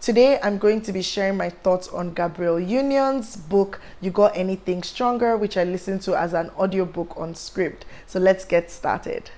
Today, I'm going to be sharing my thoughts on Gabrielle Union's book, You Got Anything Stronger, which I listened to as an audiobook on Scribd. So let's get started.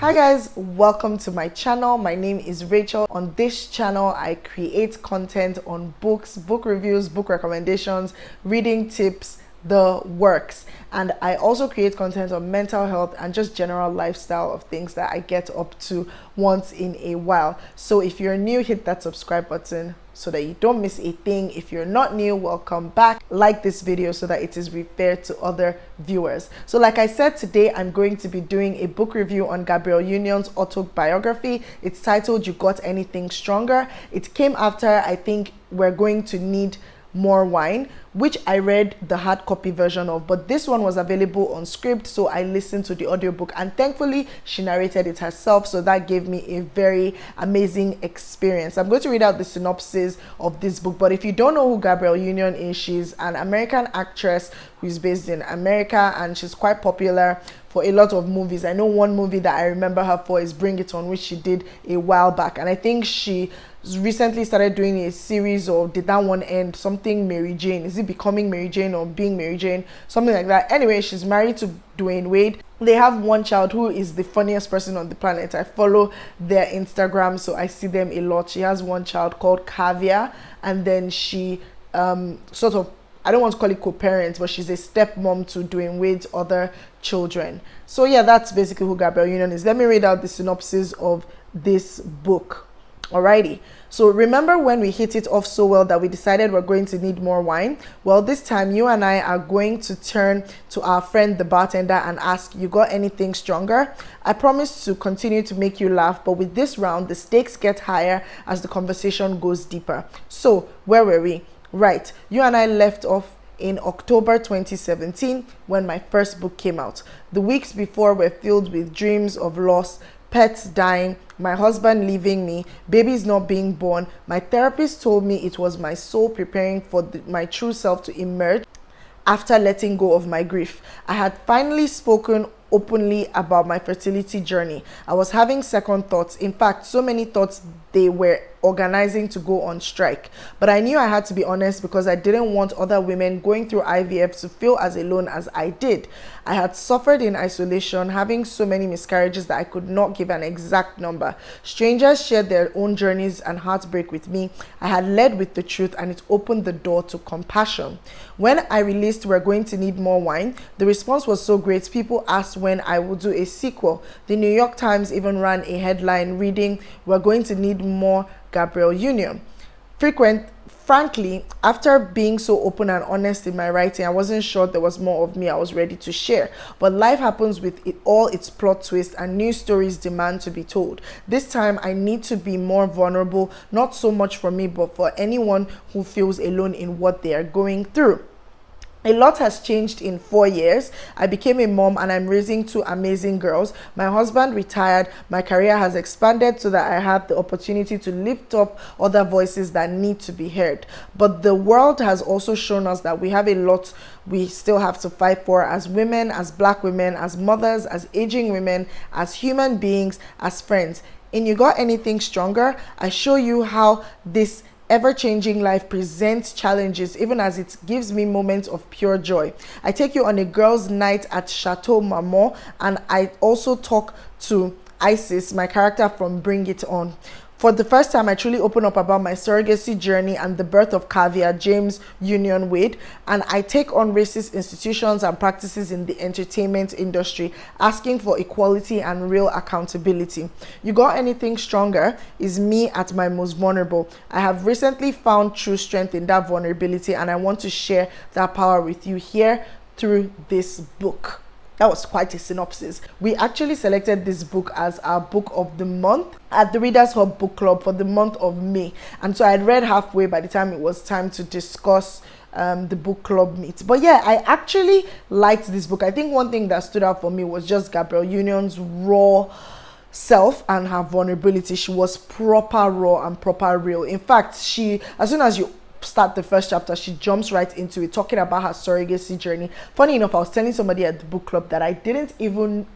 Hi guys, welcome to my channel. My name is Rachel. On this channel, I create content on books, book reviews, book recommendations, reading tips, the works. And I also create content on mental health and just general lifestyle of things that I get up to once in a while. So if you're new, hit that subscribe button so that you don't miss a thing. If you're not new, welcome back. Like this video so that it is referred to other viewers. So like I said, today I'm going to be doing a book review on Gabrielle Union's autobiography. It's titled You Got Anything Stronger. It came after I think We're Going to Need More Wine, which I read the hard copy version of, but this one was available on Scribd, so I listened to the audiobook, and thankfully she narrated it herself, so that gave me a very amazing experience. I'm going to read out the synopsis of this book, but if you don't know who Gabrielle Union is, she's an American actress who is based in America, and she's quite popular for a lot of movies. I know one movie that I remember her for is Bring It On, which she did a while back, and I think she recently started doing a series of Did That One End, something Mary Jane. Is it Becoming Mary Jane or Being Mary Jane? Something like that. Anyway, she's married to Dwayne Wade. They have one child who is the funniest person on the planet. I follow their Instagram, so I see them a lot. She has one child called Kaale, and then she sort of, I don't want to call it co-parent, but she's a stepmom to Dwayne Wade's other children. So yeah, that's basically who Gabrielle Union is. Let me read out the synopsis of this book. Alrighty, so remember when we hit it off so well that we decided we're going to need more wine? Well, this time you and I are going to turn to our friend the bartender and ask, you got anything stronger? I promise to continue to make you laugh, but with this round, the stakes get higher as the conversation goes deeper. So, where were we? Right, you and I left off in October 2017 when my first book came out. The weeks before were filled with dreams of loss, pets dying, my husband leaving me, babies not being born. My therapist told me it was my soul preparing for my true self to emerge after letting go of my grief. I had finally spoken openly about my fertility journey. I was having second thoughts. In fact, so many thoughts they were organizing to go on strike. But I knew I had to be honest because I didn't want other women going through IVF to feel as alone as I did. I had suffered in isolation, having so many miscarriages that I could not give an exact number. Strangers shared their own journeys and heartbreak with me. I had led with the truth, and it opened the door to compassion. When I released We're Going to Need More Wine, the response was so great. People asked when I would do a sequel. The New York Times even ran a headline reading, We're Going to Need More Gabrielle Union. Frankly, after being so open and honest in my writing, I wasn't sure there was more of me I was ready to share. But life happens with all its plot twists, and new stories demand to be told. This time, I need to be more vulnerable, not so much for me, but for anyone who feels alone in what they are going through. A lot has changed in 4 years. I became a mom and I'm raising 2 amazing girls. My husband retired. My career has expanded so that I have the opportunity to lift up other voices that need to be heard. But the world has also shown us that we have a lot we still have to fight for as women, as Black women, as mothers, as aging women, as human beings, as friends. In You Got Anything Stronger, I show you how this ever-changing life presents challenges, even as it gives me moments of pure joy. I take you on a girls' night at Chateau Marmont, and I also talk to Isis, my character from Bring It On. For the first time, I truly open up about my surrogacy journey and the birth of Kaale, James Union Wade, and I take on racist institutions and practices in the entertainment industry, asking for equality and real accountability. You Got Anything Stronger is me at my most vulnerable. I have recently found true strength in that vulnerability, and I want to share that power with you here through this book. That was quite a synopsis. We actually selected this book as our book of the month at the Readers Hub Book Club for the month of May. And so I'd read halfway by the time it was time to discuss the book club meet. But yeah, I actually liked this book. I think one thing that stood out for me was just Gabrielle Union's raw self and her vulnerability. She was proper raw and proper real. In fact, as soon as you start the first chapter, she jumps right into it, talking about her surrogacy journey. Funny enough, I was telling somebody at the book club that I didn't even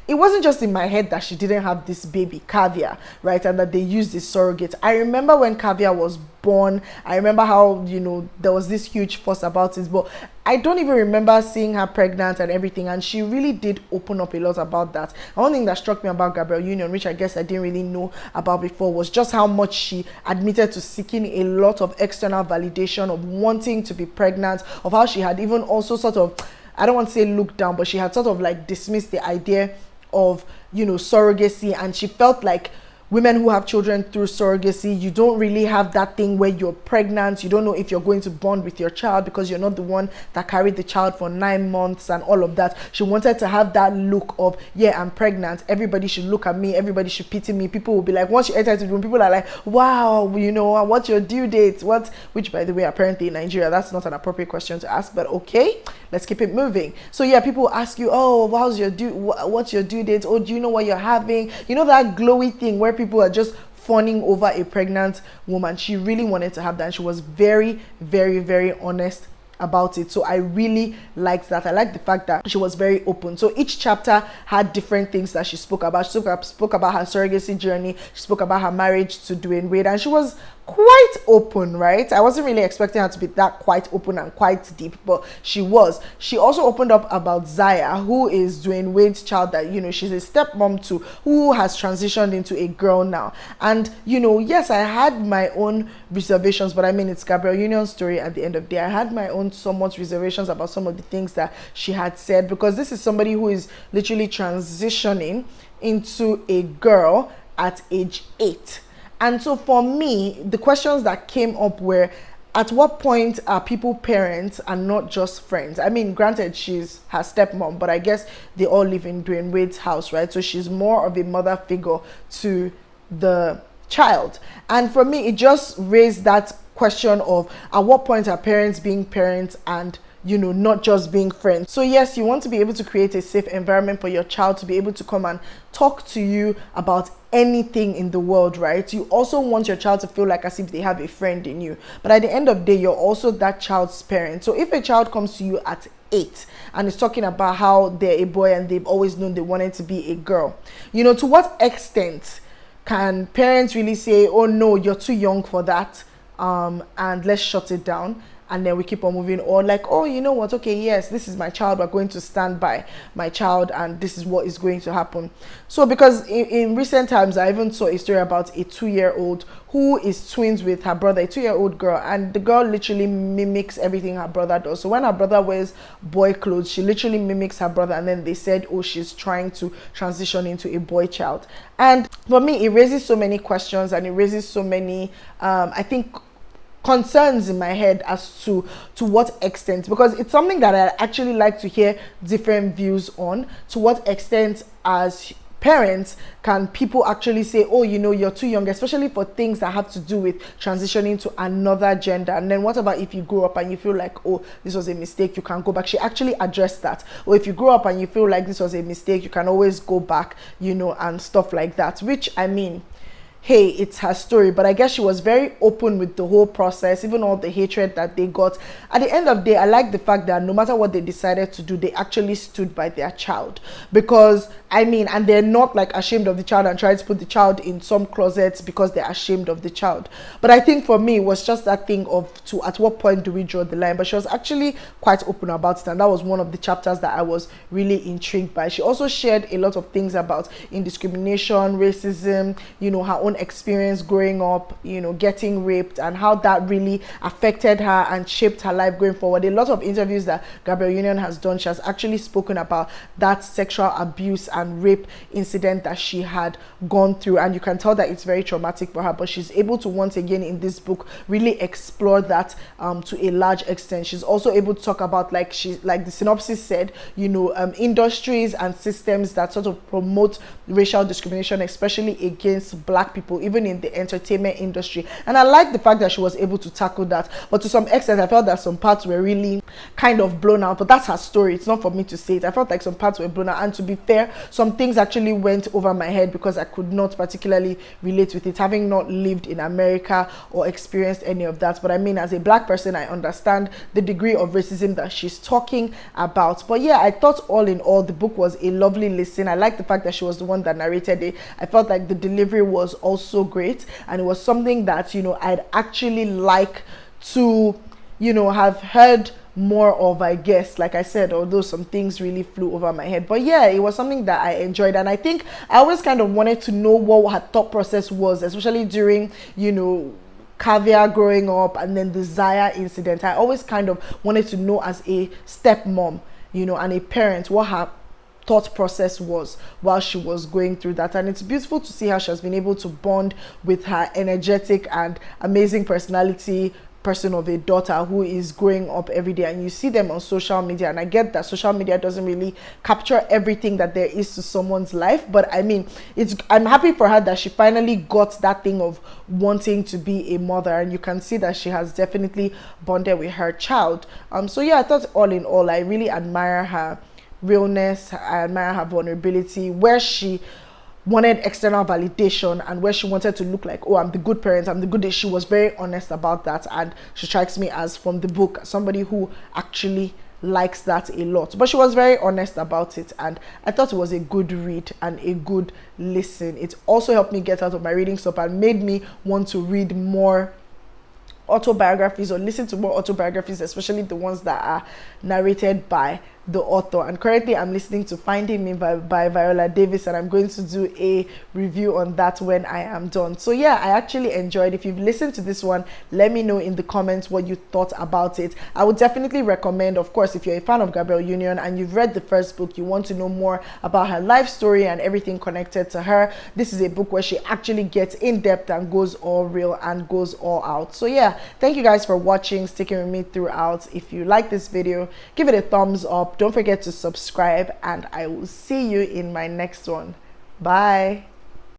it wasn't just in my head that she didn't have this baby, Caviar, right? And that they used this surrogate. I remember when Caviar was born, I remember how, you know, there was this huge fuss about it, but I don't even remember seeing her pregnant and everything, and she really did open up a lot about that. And one thing that struck me about Gabrielle Union, which I guess I didn't really know about before, was just how much she admitted to seeking a lot of external validation, of wanting to be pregnant, of how she had even also sort of, I don't want to say looked down, but she had sort of like dismissed the idea of, you know, surrogacy, and she felt like women who have children through surrogacy, you don't really have that thing where you're pregnant, you don't know if you're going to bond with your child because you're not the one that carried the child for 9 months and all of that. She wanted to have that look of, yeah, I'm pregnant, everybody should look at me, everybody should pity me. People will be like, once you enter into the room, people are like, wow, you know, what's your due date? Which, by the way, apparently in Nigeria, that's not an appropriate question to ask, but okay, let's keep it moving. So yeah, people ask you, oh, what's your due date? Oh, do you know what you're having? You know, that glowy thing where people are just fawning over a pregnant woman. She really wanted to have that, and she was very, very, very honest about it. So I really liked that. I liked the fact that she was very open. So each chapter had different things that she spoke about. She spoke about her surrogacy journey, she spoke about her marriage to Dwayne Wade, and she was quite open, right? I wasn't really expecting her to be that quite open and quite deep, but she was. She also opened up about Zaya, who is Dwayne Wade's child, that, you know, she's a stepmom to, who has transitioned into a girl now. And, you know, yes, I had my own reservations, but I mean, it's Gabrielle Union's story at the end of the day. I had my own somewhat reservations about some of the things that she had said, because this is somebody who is literally transitioning into a girl at age 8. And so for me, the questions that came up were, at what point are people parents and not just friends? I mean, granted, she's her stepmom, but I guess they all live in Dwayne Wade's house, right? So she's more of a mother figure to the child. And for me, it just raised that question of, at what point are parents being parents and, you know, not just being friends? So yes, you want to be able to create a safe environment for your child to be able to come and talk to you about anything in the world, right? You also want your child to feel like as if they have a friend in you. But at the end of the day, you're also that child's parent. So if a child comes to you at 8 and is talking about how they're a boy and they've always known they wanted to be a girl, you know, to what extent can parents really say, oh no, you're too young for that, and let's shut it down, and then we keep on moving? Or like, oh, you know what, okay, yes, this is my child, we're going to stand by my child, and this is what is going to happen. So because in recent times, I even saw a story about a 2-year-old who is twins with her brother, a 2-year-old girl, and the girl literally mimics everything her brother does. So when her brother wears boy clothes, she literally mimics her brother, and then they said, oh, she's trying to transition into a boy child. And for me, it raises so many questions, and it raises so many I think concerns in my head as to what extent, because it's something that I actually like to hear different views on. To what extent, as parents, can people actually say, oh, you know, you're too young, especially for things that have to do with transitioning to another gender? And then what about if you grow up and you feel like, oh, this was a mistake, you can go back? She actually addressed that. Or if you grow up and you feel like this was a mistake, you can always go back, you know, and stuff like that. Which, I mean, hey, it's her story, but I guess she was very open with the whole process, even all the hatred that they got. At the end of the day, I like the fact that no matter what they decided to do, they actually stood by their child. Because, I mean, and they're not like ashamed of the child and trying to put the child in some closets because they're ashamed of the child. But I think for me, it was just that thing of, at what point do we draw the line? But she was actually quite open about it, and that was one of the chapters that I was really intrigued by. She also shared a lot of things about indiscrimination, racism, you know, her own experience growing up, you know, getting raped, and how that really affected her and shaped her life going forward. A lot of interviews that Gabrielle Union has done, she has actually spoken about that sexual abuse and rape incident that she had gone through, and you can tell that it's very traumatic for her. But she's able to once again in this book really explore that to a large extent. She's also able to talk about, like the synopsis said, you know, industries and systems that sort of promote racial discrimination, especially against Black people, even in the entertainment industry. And I like the fact that she was able to tackle that. But to some extent, I felt that some parts were really kind of blown out, but that's her story. It's not for me to say it. I felt like some parts were blown out, and to be fair, some things actually went over my head because I could not particularly relate with it, having not lived in America or experienced any of that. But I mean, as a black person, I understand the degree of racism that she's talking about. But yeah, I thought all in all, the book was a lovely listen. I like the fact that she was the one that narrated it. I felt like the delivery was also great, and it was something that, you know, I'd actually like to, you know, have heard more of, I guess, like I said, although some things really flew over my head. But yeah, it was something that I enjoyed, and I think I always kind of wanted to know what her thought process was, especially during, you know, Caviar growing up and then the Zaya incident. I always kind of wanted to know, as a stepmom, you know, and a parent, what her thought process was while she was going through that. And it's beautiful to see how she has been able to bond with her energetic and amazing personality person of a daughter who is growing up every day. And you see them on social media, and I get that social media doesn't really capture everything that there is to someone's life, but I mean, I'm happy for her that she finally got that thing of wanting to be a mother, and you can see that she has definitely bonded with her child. So yeah, I thought all in all, I really admire her realness. I admire her vulnerability, where she wanted external validation and where she wanted to look like, oh, I'm the good parent, I'm the good. She was very honest about that, and she strikes me as, from the book, somebody who actually likes that a lot. But she was very honest about it, and I thought it was a good read and a good listen. It also helped me get out of my reading slump and made me want to read more autobiographies or listen to more autobiographies, especially the ones that are narrated by the author. And currently I'm listening to Finding Me by Viola Davis, and I'm going to do a review on that when I am done. So yeah, I actually enjoyed. If you've listened to this one, let me know in the comments what you thought about it. I would definitely recommend, of course, if you're a fan of Gabrielle Union and you've read the first book, you want to know more about her life story and everything connected to her, this is a book where she actually gets in depth and goes all real and goes all out. So yeah, thank you guys for watching, sticking with me throughout. If you like this video, give it a thumbs up. Don't forget to subscribe, and I will see you in my next one. Bye.